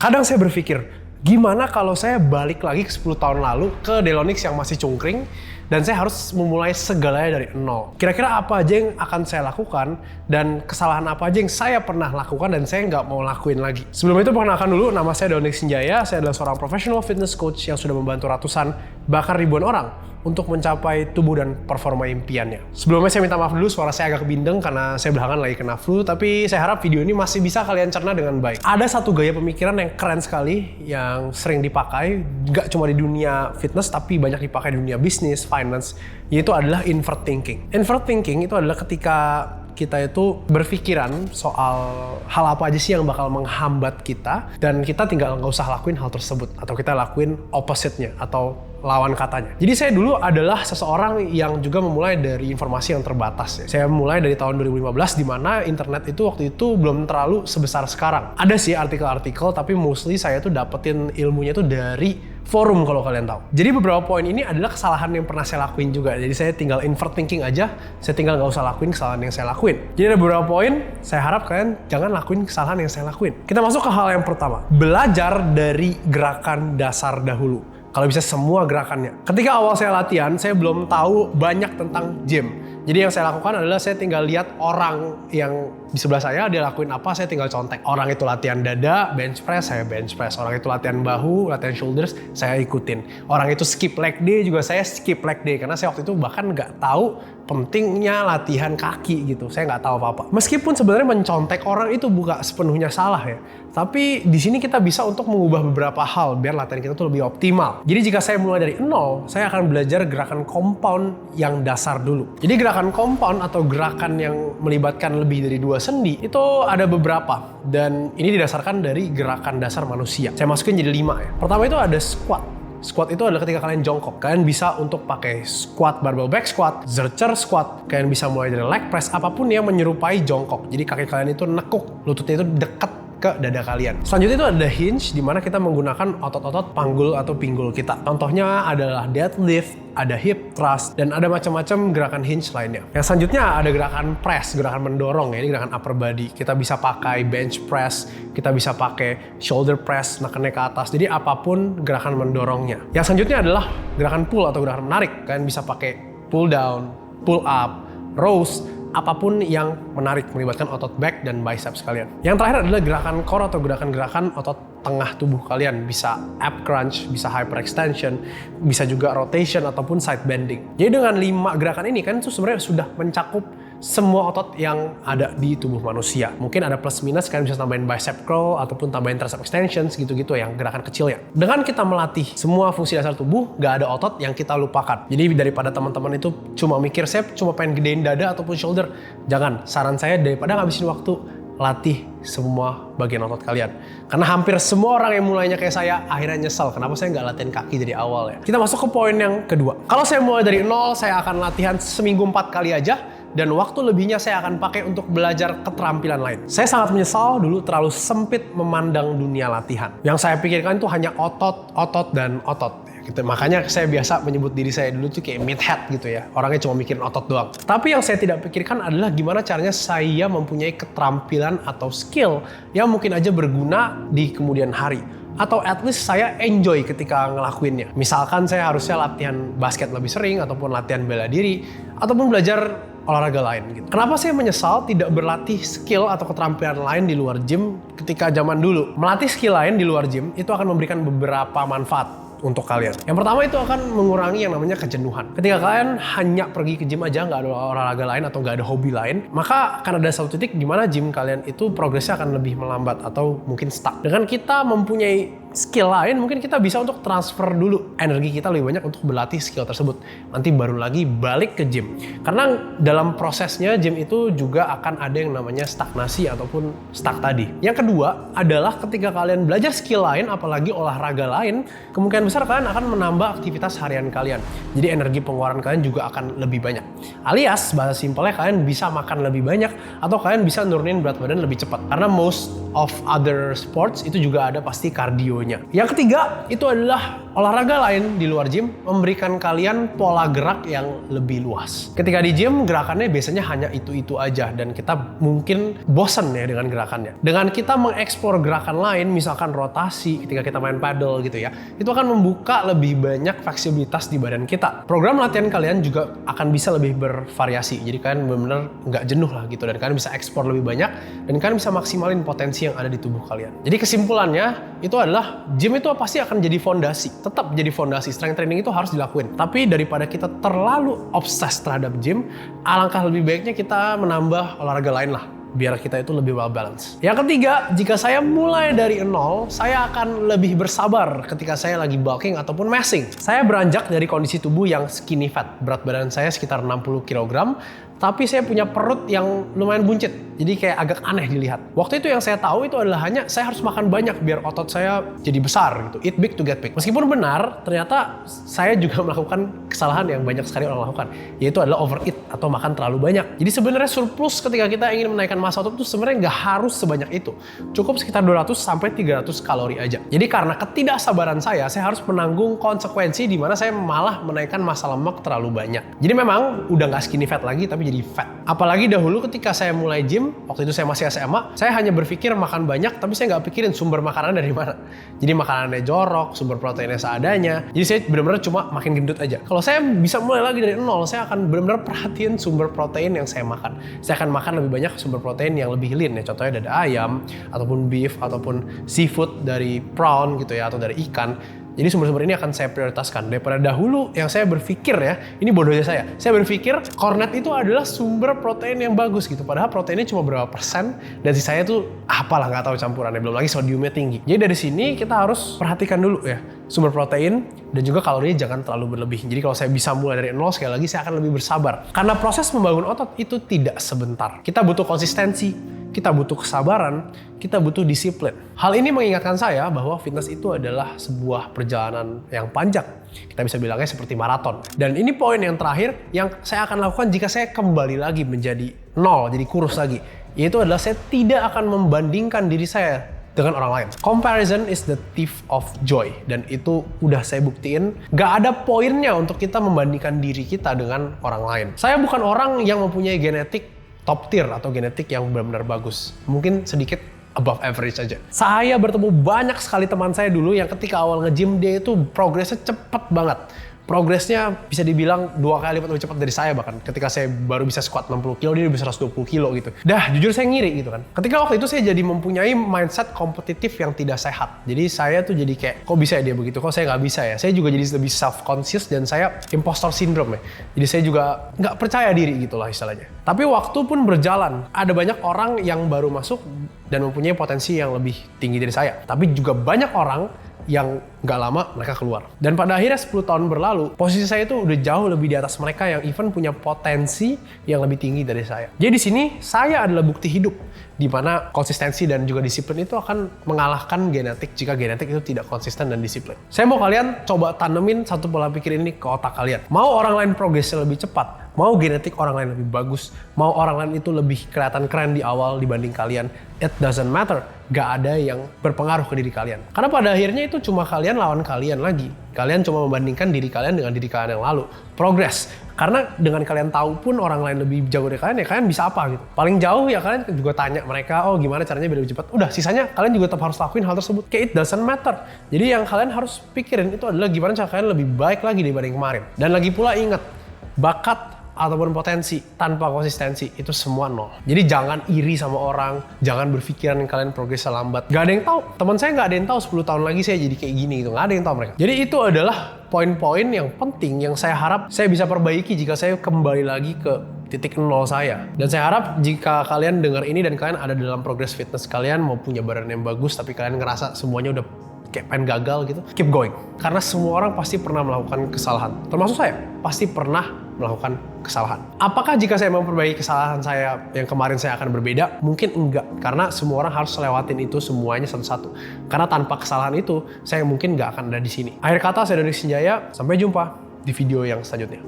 Kadang saya berpikir, gimana kalau saya balik lagi ke 10 tahun lalu ke Delonix yang masih cungkring dan saya harus memulai segalanya dari nol. Kira-kira apa aja yang akan saya lakukan dan kesalahan apa aja yang saya pernah lakukan dan saya nggak mau lakuin lagi. Sebelum itu perkenalkan dulu, nama saya Donix Sinjaya. Saya adalah seorang professional fitness coach yang sudah membantu ratusan bahkan ribuan orang untuk mencapai tubuh dan performa impiannya. Sebelumnya saya minta maaf dulu, suara saya agak kebindeng karena saya belakangan lagi kena flu, tapi saya harap video ini masih bisa kalian cerna dengan baik. Ada satu gaya pemikiran yang keren sekali, yang sering dipakai, nggak cuma di dunia fitness, tapi banyak dipakai di dunia bisnis, finance, yaitu adalah invert thinking. Invert thinking itu adalah ketika kita itu berpikiran soal hal apa aja sih yang bakal menghambat kita, dan kita tinggal nggak usah lakuin hal tersebut, atau kita lakuin opposite-nya, atau lawan katanya. Jadi saya dulu adalah seseorang yang juga memulai dari informasi yang terbatas ya. Saya mulai dari tahun 2015 di mana internet itu waktu itu belum terlalu sebesar sekarang. Ada sih artikel-artikel, tapi mostly saya tuh dapetin ilmunya tuh dari forum kalau kalian tahu. Jadi beberapa poin ini adalah kesalahan yang pernah saya lakuin juga. Jadi saya tinggal invert thinking aja, saya tinggal nggak usah lakuin kesalahan yang saya lakuin. Jadi ada beberapa poin, saya harap kalian jangan lakuin kesalahan yang saya lakuin. Kita masuk ke hal yang pertama. Belajar dari gerakan dasar dahulu. Kalau bisa semua gerakannya. Ketika awal saya latihan, saya belum tahu banyak tentang gym. Jadi yang saya lakukan adalah saya tinggal lihat orang yang di sebelah saya, dia lakuin apa, saya tinggal contek. Orang itu latihan dada, bench press, saya bench press. Orang itu latihan bahu, latihan shoulders, saya ikutin. Orang itu skip leg day, juga saya skip leg day. Karena saya waktu itu bahkan nggak tahu pentingnya latihan kaki gitu. Saya nggak tahu apa-apa. Meskipun sebenarnya mencontek orang itu bukan sepenuhnya salah ya. Tapi di sini kita bisa untuk mengubah beberapa hal biar latihan kita tuh lebih optimal. Jadi jika saya mulai dari nol, saya akan belajar gerakan compound yang dasar dulu. Jadi gerakan compound atau gerakan yang melibatkan lebih dari 2 sendi itu ada beberapa, dan ini didasarkan dari gerakan dasar manusia. Saya masukin jadi 5 ya. Pertama itu ada squat. Squat itu adalah ketika kalian jongkok. Kalian bisa untuk pakai squat, barbell back squat, zercher squat. Kalian bisa mulai dari leg press, apapun yang menyerupai jongkok. Jadi kaki kalian itu nekuk, lututnya itu dekat ke dada kalian. Selanjutnya itu ada hinge, di mana kita menggunakan otot-otot panggul atau pinggul kita. Contohnya adalah deadlift, ada hip thrust, dan ada macam-macam gerakan hinge lainnya. Yang selanjutnya ada gerakan press, gerakan mendorong ya, ini gerakan upper body. Kita bisa pakai bench press, kita bisa pakai shoulder press, nekennya ke atas. Jadi apapun gerakan mendorongnya. Yang selanjutnya adalah gerakan pull atau gerakan menarik. Kalian bisa pakai pull down, pull up, rows, apapun yang menarik melibatkan otot back dan biceps kalian. Yang terakhir adalah gerakan core atau gerakan-gerakan otot tengah tubuh kalian. Bisa ab crunch, bisa hyperextension, bisa juga rotation ataupun side bending. Jadi dengan 5 gerakan ini kan itu sebenarnya sudah mencakup semua otot yang ada di tubuh manusia. Mungkin ada plus minus, kalian bisa tambahin bicep curl ataupun tambahin tricep extensions gitu-gitu yang gerakan kecilnya. Dengan kita melatih semua fungsi dasar tubuh, gak ada otot yang kita lupakan. Jadi daripada teman-teman itu cuma mikir saya cuma pengen gedein dada ataupun shoulder, jangan. Saran saya daripada ngabisin waktu, latih semua bagian otot kalian. Karena hampir semua orang yang mulainya kayak saya akhirnya nyesal kenapa saya nggak latihan kaki dari awal ya. Kita masuk ke poin yang kedua. Kalau saya mulai dari nol, saya akan latihan seminggu 4 kali aja. Dan waktu lebihnya saya akan pakai untuk belajar keterampilan lain. Saya sangat menyesal dulu terlalu sempit memandang dunia latihan. Yang saya pikirkan itu hanya otot, otot, dan otot. Gitu. Makanya saya biasa menyebut diri saya dulu tuh kayak meathead gitu ya. Orangnya cuma mikirin otot doang. Tapi yang saya tidak pikirkan adalah gimana caranya saya mempunyai keterampilan atau skill yang mungkin aja berguna di kemudian hari. Atau at least saya enjoy ketika ngelakuinnya. Misalkan saya harusnya latihan basket lebih sering, ataupun latihan bela diri, ataupun belajar olahraga lain gitu. Kenapa saya menyesal tidak berlatih skill atau keterampilan lain di luar gym ketika zaman dulu? Melatih skill lain di luar gym itu akan memberikan beberapa manfaat untuk kalian. Yang pertama itu akan mengurangi yang namanya kejenuhan. Ketika kalian hanya pergi ke gym aja, nggak ada olahraga lain atau nggak ada hobi lain, maka akan ada satu titik di mana gym kalian itu progresnya akan lebih melambat atau mungkin stuck. Dengan kita mempunyai skill lain, mungkin kita bisa untuk transfer dulu energi kita lebih banyak untuk berlatih skill tersebut. Nanti baru lagi balik ke gym. Karena dalam prosesnya gym itu juga akan ada yang namanya stagnasi ataupun stuck tadi. Yang kedua adalah ketika kalian belajar skill lain, apalagi olahraga lain, kemungkinan besar kalian akan menambah aktivitas harian kalian. Jadi energi pengeluaran kalian juga akan lebih banyak. Alias, bahasa simpelnya kalian bisa makan lebih banyak atau kalian bisa nurunin berat badan lebih cepat. Karena most of other sports itu juga ada pasti kardio. Yang ketiga itu adalah olahraga lain di luar gym memberikan kalian pola gerak yang lebih luas. Ketika di gym, gerakannya biasanya hanya itu-itu aja dan kita mungkin bosen ya dengan gerakannya. Dengan kita mengeksplor gerakan lain, misalkan rotasi ketika kita main paddle gitu ya, itu akan membuka lebih banyak fleksibilitas di badan kita. Program latihan kalian juga akan bisa lebih bervariasi, jadi kalian benar-benar nggak jenuh lah gitu, dan kalian bisa eksplor lebih banyak dan kalian bisa maksimalin potensi yang ada di tubuh kalian. Jadi kesimpulannya itu adalah gym itu pasti akan jadi fondasi, tetap jadi fondasi. Strength training itu harus dilakuin, tapi daripada kita terlalu obses terhadap gym, alangkah lebih baiknya kita menambah olahraga lain lah, biar kita itu lebih well balance. Yang ketiga, jika saya mulai dari nol, saya akan lebih bersabar ketika saya lagi bulking ataupun massing. Saya beranjak dari kondisi tubuh yang skinny fat, berat badan saya sekitar 60 kg, tapi saya punya perut yang lumayan buncit, jadi kayak agak aneh dilihat. Waktu itu yang saya tahu itu adalah hanya saya harus makan banyak biar otot saya jadi besar gitu. Eat big to get big. Meskipun benar, ternyata saya juga melakukan kesalahan yang banyak sekali orang lakukan, yaitu adalah overeat atau makan terlalu banyak. Jadi sebenarnya surplus ketika kita ingin menaikkan massa otot itu sebenarnya nggak harus sebanyak itu. Cukup sekitar 200 sampai 300 kalori aja. Jadi karena ketidaksabaran saya harus menanggung konsekuensi di mana saya malah menaikkan massa lemak terlalu banyak. Jadi memang udah nggak skinny fat lagi, tapi jadi fat. Apalagi dahulu ketika saya mulai gym, waktu itu saya masih SMA, saya hanya berpikir makan banyak, tapi saya nggak pikirin sumber makanan dari mana. Jadi makanannya jorok, sumber proteinnya seadanya. Jadi saya benar-benar cuma makin gendut aja. Kalau saya bisa mulai lagi dari nol, saya akan benar-benar perhatiin sumber protein yang saya makan. Saya akan makan lebih banyak sumber protein yang lebih lean ya. Contohnya dada ayam, ataupun beef, ataupun seafood dari prawn gitu ya, atau dari ikan. Jadi sumber-sumber ini akan saya prioritaskan. Daripada dahulu yang saya berpikir ya, ini bodohnya saya berpikir kornet itu adalah sumber protein yang bagus gitu. Padahal proteinnya cuma berapa persen, dan sisanya tuh apalah nggak tahu campurannya. Belum lagi sodiumnya tinggi. Jadi dari sini kita harus perhatikan dulu ya, sumber protein dan juga kalorinya jangan terlalu berlebih. Jadi kalau saya bisa mulai dari nol, sekali lagi saya akan lebih bersabar. Karena proses membangun otot itu tidak sebentar. Kita butuh konsistensi, kita butuh kesabaran, kita butuh disiplin. Hal ini mengingatkan saya bahwa fitness itu adalah sebuah perjalanan yang panjang. Kita bisa bilangnya seperti maraton. Dan ini poin yang terakhir yang saya akan lakukan jika saya kembali lagi menjadi nol, jadi kurus lagi. Yaitu adalah saya tidak akan membandingkan diri saya dengan orang lain. Comparison is the thief of joy. Dan itu udah saya buktiin, gak ada poinnya untuk kita membandingkan diri kita dengan orang lain. Saya bukan orang yang mempunyai genetik top tier atau genetik yang benar-benar bagus. Mungkin sedikit above average aja. Saya bertemu banyak sekali teman saya dulu yang ketika awal nge-gym dia itu progresnya cepet banget. Progresnya bisa dibilang 2 kali lipat lebih cepat dari saya bahkan. Ketika saya baru bisa squat 60 kilo, dia bisa 120 kilo gitu. Dah, jujur saya ngiri gitu kan. Ketika waktu itu saya jadi mempunyai mindset kompetitif yang tidak sehat. Jadi saya tuh jadi kayak, kok bisa ya dia begitu? Kok saya nggak bisa ya? Saya juga jadi lebih self-conscious dan saya impostor syndrome ya. Jadi saya juga nggak percaya diri gitu lah istilahnya. Tapi waktu pun berjalan, ada banyak orang yang baru masuk dan mempunyai potensi yang lebih tinggi dari saya. Tapi juga banyak orang yang nggak lama mereka keluar. Dan pada akhirnya 10 tahun berlalu, posisi saya itu udah jauh lebih di atas mereka yang even punya potensi yang lebih tinggi dari saya. Jadi di sini saya adalah bukti hidup di mana konsistensi dan juga disiplin itu akan mengalahkan genetik jika genetik itu tidak konsisten dan disiplin. Saya mau kalian coba tanemin satu pola pikir ini ke otak kalian. Mau orang lain progresnya lebih cepat, mau genetik orang lain lebih bagus, mau orang lain itu lebih kelihatan keren di awal dibanding kalian, it doesn't matter. Gak ada yang berpengaruh ke diri kalian. Karena pada akhirnya itu cuma kalian lawan kalian lagi. Kalian cuma membandingkan diri kalian dengan diri kalian yang lalu. Progress. Karena dengan kalian tahu pun orang lain lebih jago dari kalian, ya kalian bisa apa gitu. Paling jauh ya kalian juga tanya mereka, oh gimana caranya biar lebih cepat. Udah, sisanya kalian juga tetap harus lakuin hal tersebut. Kayak it doesn't matter. Jadi yang kalian harus pikirin itu adalah gimana cara kalian lebih baik lagi dibanding kemarin. Dan lagi pula ingat, bakat ataupun potensi tanpa konsistensi itu semua nol. Jadi jangan iri sama orang, jangan berpikiran kalian progresnya lambat. Gak ada yang tahu. Teman saya gak ada yang tahu 10 tahun lagi saya jadi kayak gini gitu. Gak ada yang tahu mereka. Jadi itu adalah poin-poin yang penting yang saya harap saya bisa perbaiki jika saya kembali lagi ke titik nol saya. Dan saya harap jika kalian dengar ini dan kalian ada dalam progress fitness kalian, mau punya badan yang bagus tapi kalian ngerasa semuanya udah kayak pengen gagal gitu, keep going. Karena semua orang pasti pernah melakukan kesalahan. Termasuk saya, pasti pernah melakukan kesalahan. Apakah jika saya memperbaiki kesalahan saya yang kemarin saya akan berbeda? Mungkin enggak. Karena semua orang harus lewatin itu semuanya satu-satu. Karena tanpa kesalahan itu, saya mungkin nggak akan ada di sini. Akhir kata, saya Dodi Sinjaya. Sampai jumpa di video yang selanjutnya.